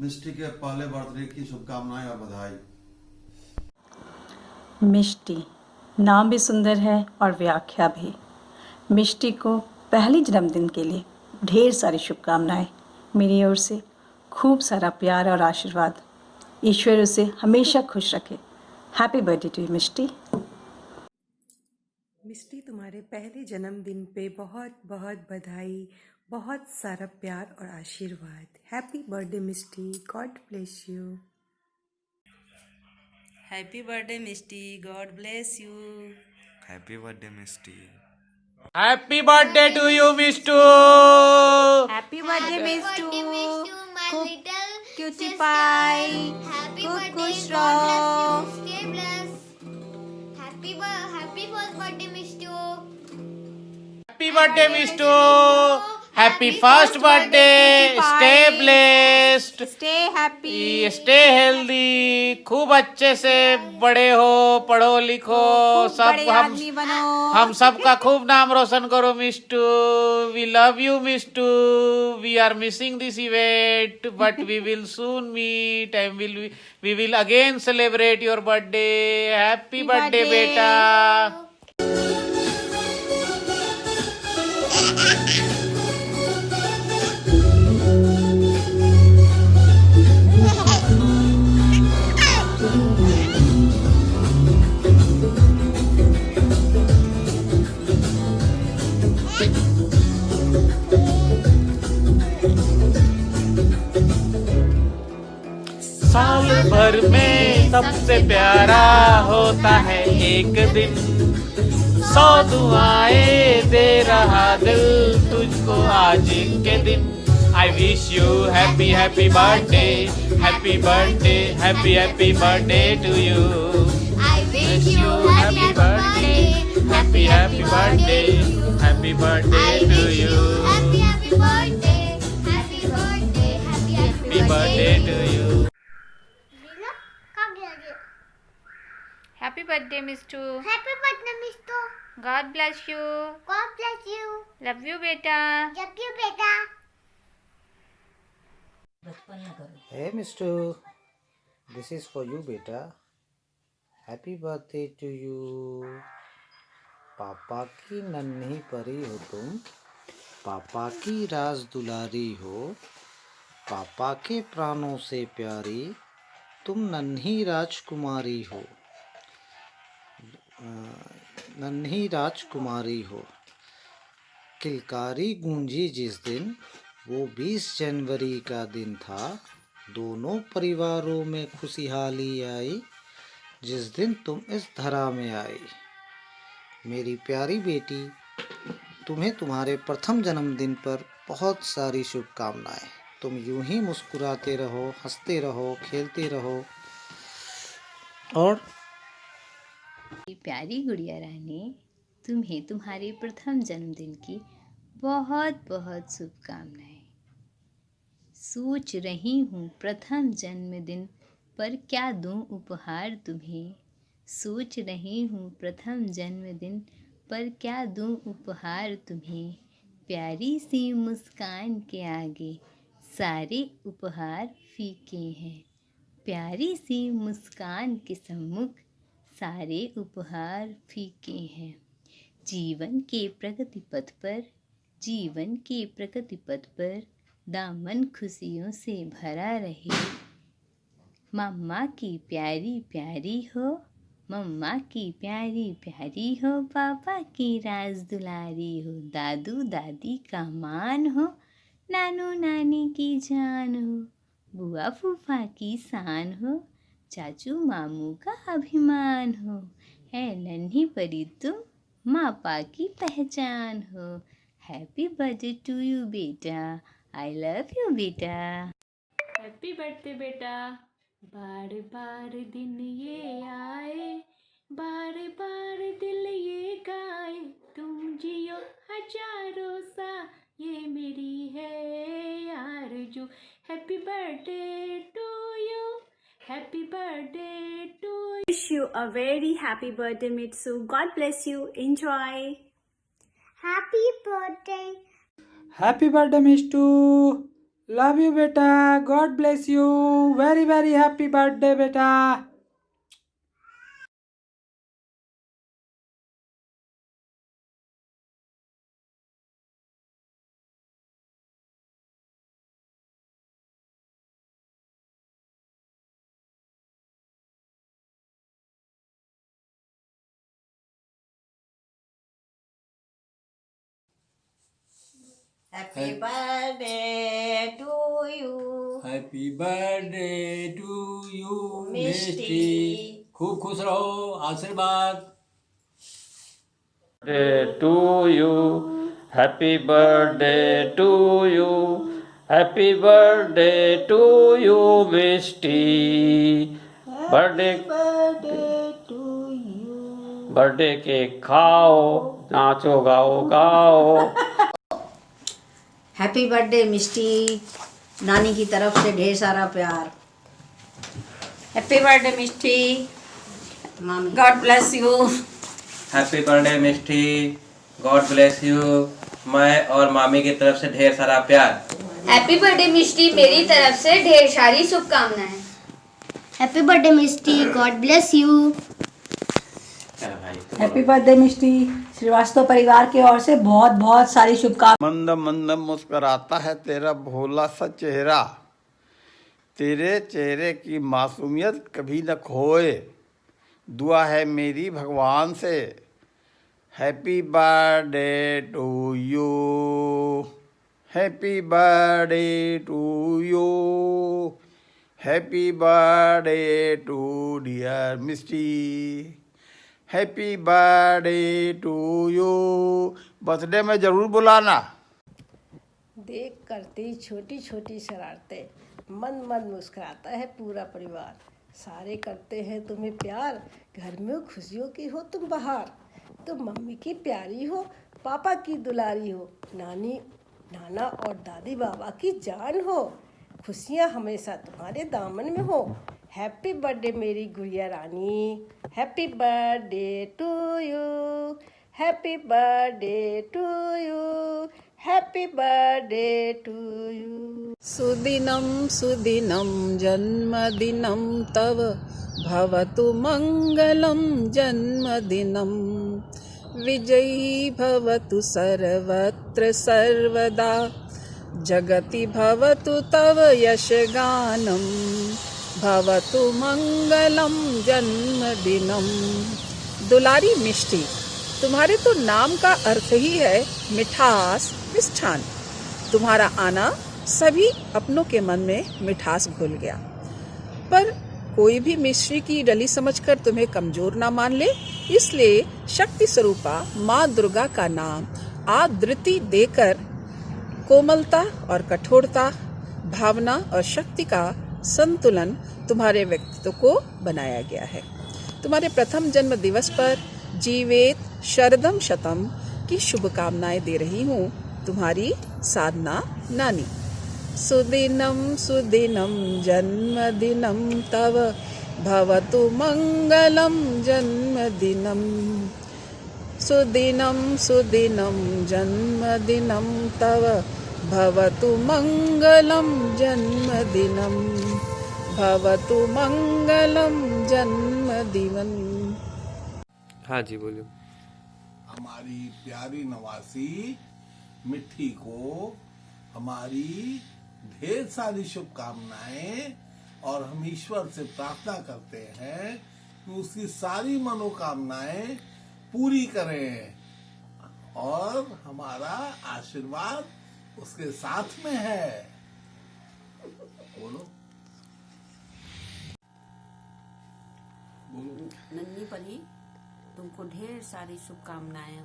मिष्टी के पहले बर्थडे की शुभकामनाएं और बधाई। मिष्टी नाम भी सुंदर है और व्याख्या भी। मिष्टी को पहले जन्मदिन के लिए ढेर सारी शुभकामनाएं। मेरी ओर से खूब सारा प्यार और आशीर्वाद। ईश्वर उसे हमेशा खुश रखे। हैप्पी बर्थडे टू यू मिष्टी। मिष्टी, तुम्हारे पहले जन्मदिन पे बहुत बहुत बधाई, बहुत सारा प्यार और आशीर्वाद। Happy birthday Mishti, God bless you. Happy birthday Mishti, God bless you. Happy birthday Misty. Happy birthday to you Mishtu. Happy birthday Mishtu, my little cutie sister. पाई, Happy खूब birthday, खुश God bless रहो। you, stay blessed. Happy first birthday, Mishtu. Happy birthday Mishtu. Happy first birthday. Stay blessed, stay happy, stay healthy. खूब अच्छे से बड़े हो, पढ़ो लिखो, सब बड़े आदमी बनो। हम सबका खूब नाम रोशन करो Mishtu. We love you Mishtu. We are missing this event but we will soon meet and we will again celebrate your birthday. Happy birthday बेटा। साल भर में सबसे प्यारा होता है एक दिन। 100 दुआएं दे रहा दिल तुझको आज के दिन। I wish you happy happy birthday, happy birthday, happy happy birthday to you. I wish you happy birthday. Happy happy birthday, happy birthday I too wish you. you happy birthday. Happy birthday. Happy happy birthday to you. Happy birthday, Mr. Happy birthday, Mishtu. God bless you. God bless you. Love you, beta. Love you, beta. Hey Mister, this is for you beta. Happy birthday to you. पापा की नन्ही परी हो तुम, पापा की राज दुलारी हो, पापा के प्राणों से प्यारी तुम नन्ही राजकुमारी हो, नन्ही राजकुमारी हो। किलकारी गूंजी जिस दिन, वो 20 जनवरी का दिन था। दोनों परिवारों में खुशहाली आई जिस दिन तुम इस धरा में आई। मेरी प्यारी बेटी, तुम्हें तुम्हारे प्रथम जन्मदिन पर बहुत सारी शुभकामनाएं। तुम यूं ही मुस्कुराते रहो, हंसते रहो, खेलते रहो। और प्यारी गुड़िया रानी, तुम्हें तुम्हारे प्रथम जन्मदिन की बहुत बहुत शुभकामनाएं। सोच रही हूँ प्रथम जन्मदिन पर क्या दूँ उपहार तुम्हें। सोच रही हूँ प्रथम जन्मदिन पर क्या दूँ उपहार तुम्हें। प्यारी सी मुस्कान के आगे सारे उपहार फीके हैं। प्यारी सी मुस्कान के सम्मुख सारे उपहार फीके हैं। जीवन के प्रगति पथ पर, जीवन के प्रगति पथ पर दामन खुशियों से भरा रहे। मम्मा की प्यारी प्यारी हो, मम्मा की प्यारी प्यारी हो, पापा की राज दुलारी हो। दादू दादी का मान हो, नानू नानी की जान हो, बुआ फूफा की शान हो, चाचू मामू का अभिमान हो। है नन्ही परी तुम, माँ पा की पहचान हो। हैप्पी बर्थडे टू यू बेटा, आई लव यू बेटा। हैप्पी बर्थडे बेटा। बार बार दिन ये आए, बार बार दिल ये गाए, तुम जियो हजारों सा, ये मेरी है आरज़ू। Happy birthday to you, happy birthday to you. Wish you a very happy birthday, Mitsu. God bless you. Enjoy. Happy birthday. Happy birthday Mishtu, love you बेटा, God bless you, very very happy birthday बेटा। Happy birthday to you. Happy birthday to you Mishti. खूब खुश रहो, आशीर्वाद। to you, happy birthday to you, happy birthday to you, Misty. Birthday cake खाओ, नाचो गाओ गाओ। Happy birthday मिष्टी, नानी की तरफ से ढेर सारा प्यार। हैप्पी बर्थडे मिष्टी, मामी God bless you. Happy birthday Mishti, God bless you. मैं और मामी की तरफ से ढेर सारा प्यार। हैप्पी बर्थडे मिष्टी, मेरी तरफ से ढेर सारी शुभकामनाएं। Happy birthday Mishti, God bless you. Happy birthday Mishti, Srivastava परिवार की ओर से बहुत बहुत सारी शुभकामनाएं। मंद मंद मुस्कुराता है तेरा भोला सा चेहरा, तेरे चेहरे की मासूमियत कभी न खोए। दुआ है मेरी भगवान से, happy birthday to you, happy birthday to you, happy birthday to dear Misty, happy birthday to you. Birthday में ज़रूर बुलाना। देख करती छोटी छोटी शरारतें, मन मन मुस्कुराता है पूरा परिवार। सारे करते हैं तुम्हें प्यार, घर में खुशियों की हो तुम बहार। तुम मम्मी की प्यारी हो, पापा की दुलारी हो, नानी नाना और दादी बाबा की जान हो। खुशियाँ हमेशा तुम्हारे दामन में हो। हैप्पी बर्थडे मेरी गुड़िया रानी, happy birthday to you, happy birthday to you, happy birthday to you. सुदिनं सुदिनं जन्मदिनं तव, भवतु मङ्गलं जन्मदिनं। विजयी भवतु सर्वत्र सर्वदा, जगति भवतु तव यशगानं। भवतु मंगलम जन्मदिनम। दुलारी मिष्टी, तुम्हारे तो नाम का अर्थ ही है मिठास, मिष्ठान। तुम्हारा आना सभी अपनों के मन में मिठास घुल गया। पर कोई भी मिश्री की डली समझकर तुम्हें कमजोर ना मान ले, इसलिए शक्ति स्वरूपा माँ दुर्गा का नाम आदृति देकर कोमलता और कठोरता, भावना और शक्ति का संतुलन तुम्हारे व्यक्तित्व को बनाया गया है। तुम्हारे प्रथम जन्म दिवस पर जीवेत शरदम शतम की शुभकामनाएं दे रही हूँ तुम्हारी साधना नानी। सुदिनम सुदिनम जन्मदिनम तव, भवतु मंगलम जन्मदिनम। सुदिनम सुदिनम जन्मदिनम तव, भवतु मंगलम जन्मदिनम। भवतु मंगलम जन्मदिनं। हाँ जी बोलिए। हमारी प्यारी नवासी मिट्टी को हमारी ढेर सारी शुभकामनाएं, और हम ईश्वर से प्रार्थना करते हैं कि उसकी सारी मनोकामनाएं पूरी करें, और हमारा आशीर्वाद उसके साथ में है। बोलो नन्ही परी, तुमको ढेर सारी शुभकामनाएं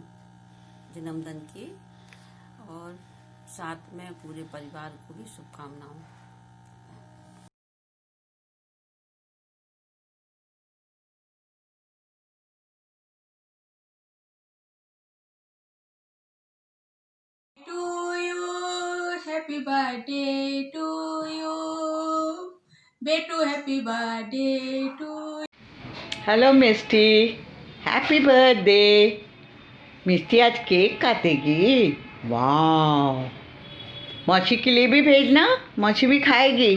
जन्मदिन की, और साथ में पूरे परिवार को भी शुभकामनाएं। To you, happy birthday to you बेटू, happy birthday to. Hello Mishti, happy birthday. Mishti आज केक काटेगी? वाह, मौसी के लिए भी भेजना, मौसी भी खाएगी,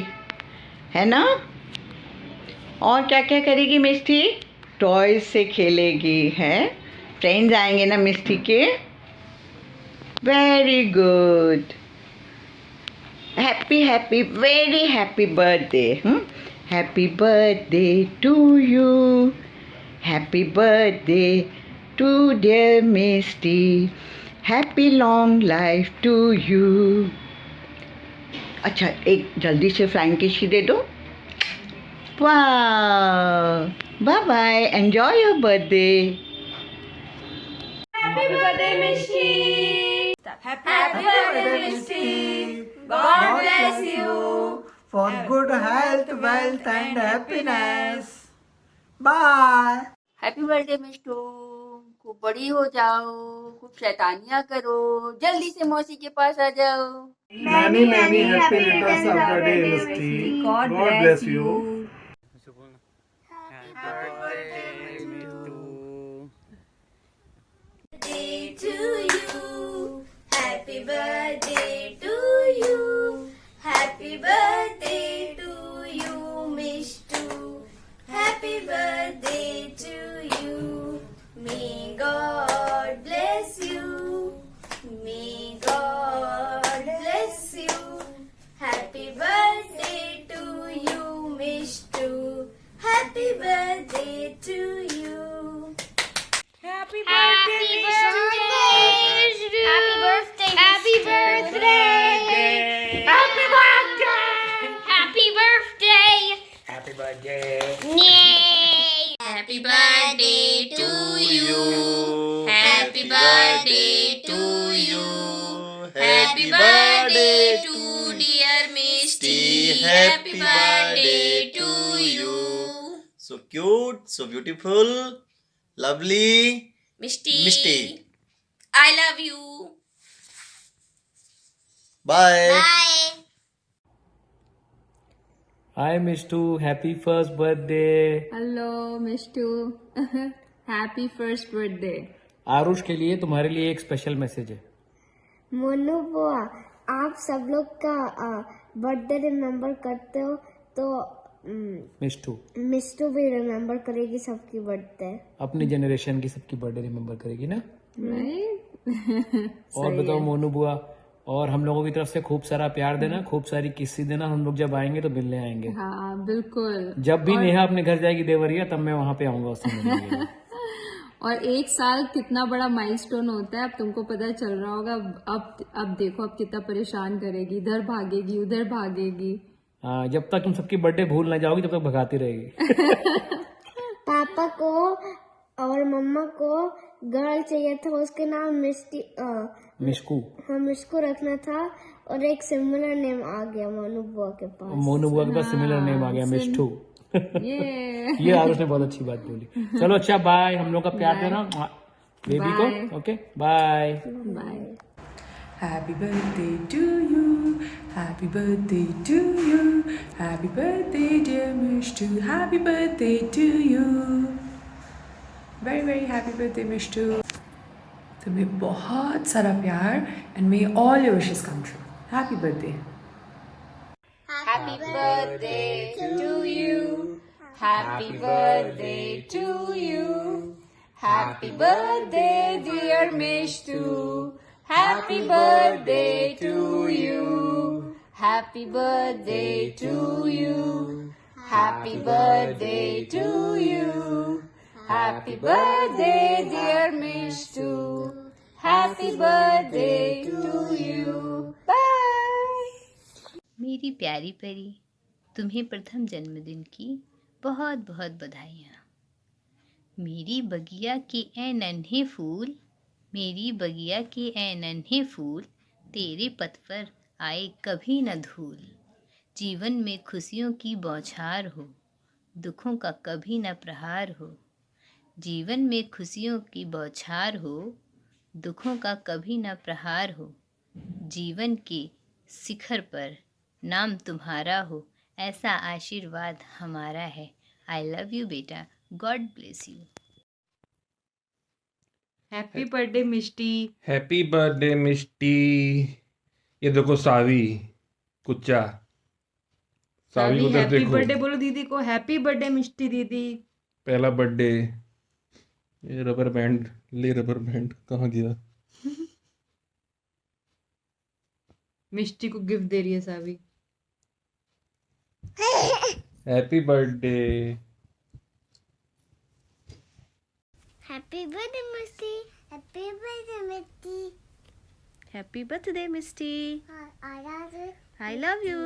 है ना? और क्या क्या करेगी मिष्टी? टॉयज से खेलेगी, है? फ्रेंड्स आएंगे ना मिष्टी के? Very good. Happy happy very happy birthday. Happy birthday to you, happy birthday to dear Mishti, happy long life to you. अच्छा, एक जल्दी से फ्लाइंग किस दे दो। वाह, bye bye, enjoy your birthday. Happy birthday Mishti. Happy birthday Mishti. God bless you For good health, wealth and happiness. Bye. Happy birthday Mishtu, खूब बड़ी हो जाओ, खूब शैतानियाँ करो, जल्दी से मौसी के पास आ जाओ। Many happy returns of the day, Misty. God bless you. Happy birthday to you. Happy birthday to you, Mishtu. Happy birthday to you. May God bless you. May God bless you. Happy birthday to you, Mishtu. Happy birthday to you. Happy Happy birthday. Happy birthday. Happy birthday. Happy birthday. Happy birthday. Happy birthday. Yay. Happy birthday to you. Happy birthday to you. Happy birthday to dear Misty. Happy birthday to you. So cute, so beautiful, lovely. Misty. I love you. Bye. Bye. Hi Mishtu, happy first birthday. Hello Mishtu. Happy first birthday. Aarush के लिए तुम्हारे लिए एक special message है। मोनू बुआ, आप सब लोग का बर्थडे रिमेम्बर करते हो तो मिष्टू मिस्टू भी रिमेम्बर करेगी सबकी बर्थडे। अपनी जनरेशन की सबकी बर्थडे रिमेम्बर करेगी ना। और सही बताओ है। मोनू बुआ, और हम लोगों की तरफ से खूब सारा प्यार देना, खूब सारी किस्सी देना। हम लोग जब आएंगे तो मिलने आएंगे। हाँ बिल्कुल। जब भी नेहा अपने घर जाएगी देवरिया, तब मैं वहां पे आऊंगा उससे मिलने के लिए। और एक साल कितना बड़ा माइलस्टोन होता है, अब तुमको पता चल रहा होगा। अब देखो अब कितना परेशान करेगी, इधर भागेगी उधर भागेगी। हाँ, जब तक तुम सबकी बर्थडे भूल ना जाओगी तब तक भगाती रहेगी। पापा को और मम्मा को गर्ल चाहिए था, उसके नाम मिशकू। हाँ मिस्को रखना था, और एक सिमिलर नेम आ गया मोनू बुआ के पास। मोनू बुआ के पास सिमिलर नेम आ गया, मिष्टू। ये आरुष ने बहुत अच्छी बात बोली। चलो अच्छा, बाय। हम लोग का प्यार देना बेबी को। Okay, bye bye. Happy birthday to you. Happy birthday to you. Happy birthday, dear Mishtu. Happy birthday to you. Very happy birthday, Mishtu. तुम्हें बहुत सारा प्यार and may all your wishes come true. Happy birthday. Happy birthday to you. Happy birthday to you. Happy birthday, dear Mishtu. Happy birthday to you. Happy birthday to you. Happy birthday to you. Happy birthday, dear Mishtu. Happy birthday to you. Bye. मेरी प्यारी परी, तुम्हें प्रथम जन्मदिन की बहुत बहुत बधाइयाँ। मेरी बगिया के ए नन्हे फूल, मेरी बगिया के ए नन्हे फूल, तेरे पथ पर आए कभी न धूल। जीवन में खुशियों की बौछार हो, दुखों का कभी न प्रहार हो। जीवन में खुशियों की बौछार हो, दुखों का कभी न प्रहार हो। जीवन के शिखर पर नाम तुम्हारा हो, ऐसा आशीर्वाद हमारा है। आई लव यू बेटा, God bless you. Happy birthday Mishti. Happy birthday Mishti. ये देखो सावी कुच्चा सावी उधर हैप्पी देखो बर्थडे बोलो दीदी को। हैप्पी बर्थडे मिष्टी दीदी। पहला बर्थडे। ये रबर बैंड ले रबर बैंड कहाँ गया? मिष्टी को गिफ्ट दे रही है Savi. Happy birthday. Happy birthday Misty. Happy birthday Misty. Happy birthday Misty. I love you.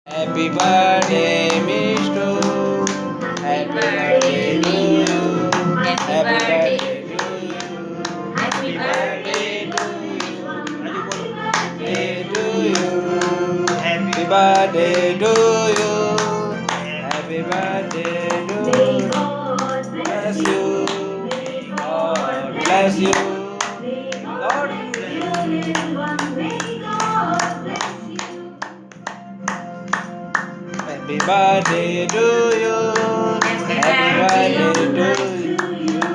Happy birthday, Mishtu. Happy birthday to you. Happy birthday to you. Happy birthday to you. Happy birthday to you. Happy birthday to you. Bless you. God bless you. God Happy birthday to you. Happy birthday to you.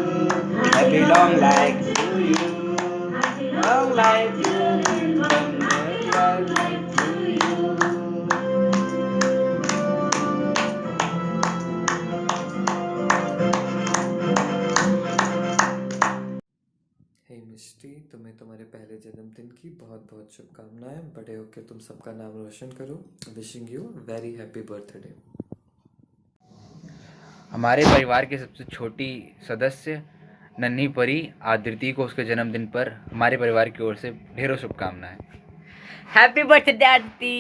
Happy long life to you. Long life to you. Long life to you. हे मिष्टी, तुम्हें तुम्हारे पहले जन्मदिन की बहुत बहुत शुभकामनाएं। बड़े होकर तुम सबका नाम रोशन करो। Wishing you very happy birthday. हमारे परिवार की सबसे छोटी सदस्य नन्ही परी आदिति को उसके जन्मदिन पर हमारे परिवार की ओर से ढेरों शुभकामनाएं। Happy birthday Aditi.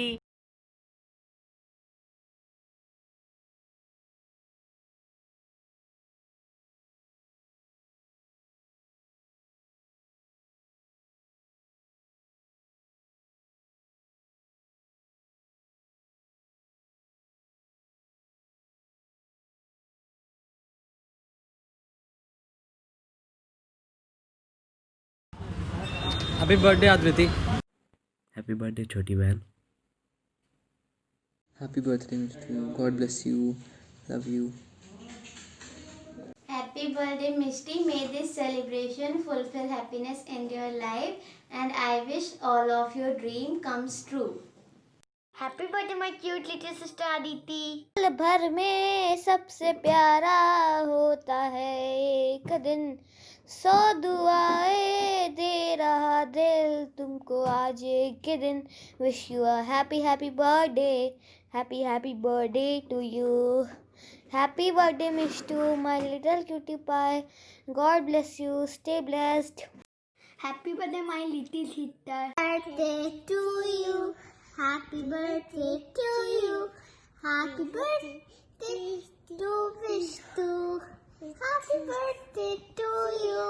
Happy birthday Aditi. Happy birthday छोटी बहन। Happy birthday Mishti. God bless you. Love you. Happy birthday, Misty. May this celebration fulfill happiness in your life, and I wish all of your dream comes true. Happy birthday, my cute little sister Aditi. साल भर में सबसे प्यारा होता है एक दिन, 100 दुआएं दे रहा दिल तुमको आज एक के दिन. Wish you a happy happy birthday, happy birthday to you. Happy birthday, Mishtu, my little cutie pie. God bless you. Stay blessed. Happy birthday, my little sister. Birthday to you. Happy birthday to you. Happy birthday to Mishtu. Happy birthday to you.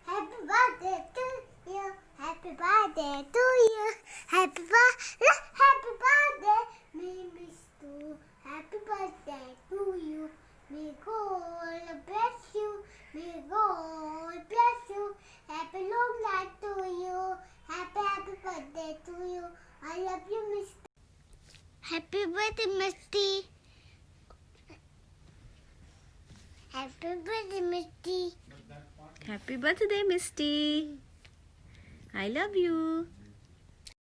Happy birthday to you. Happy birthday to you. Happy birthday, me Mishtu. Happy birthday to you. May God bless you. May God bless you. Happy long life to you. Happy birthday to you. I love you, Mishtu. Happy birthday, Misty. Happy birthday, Misty. Happy birthday Misty. I love you.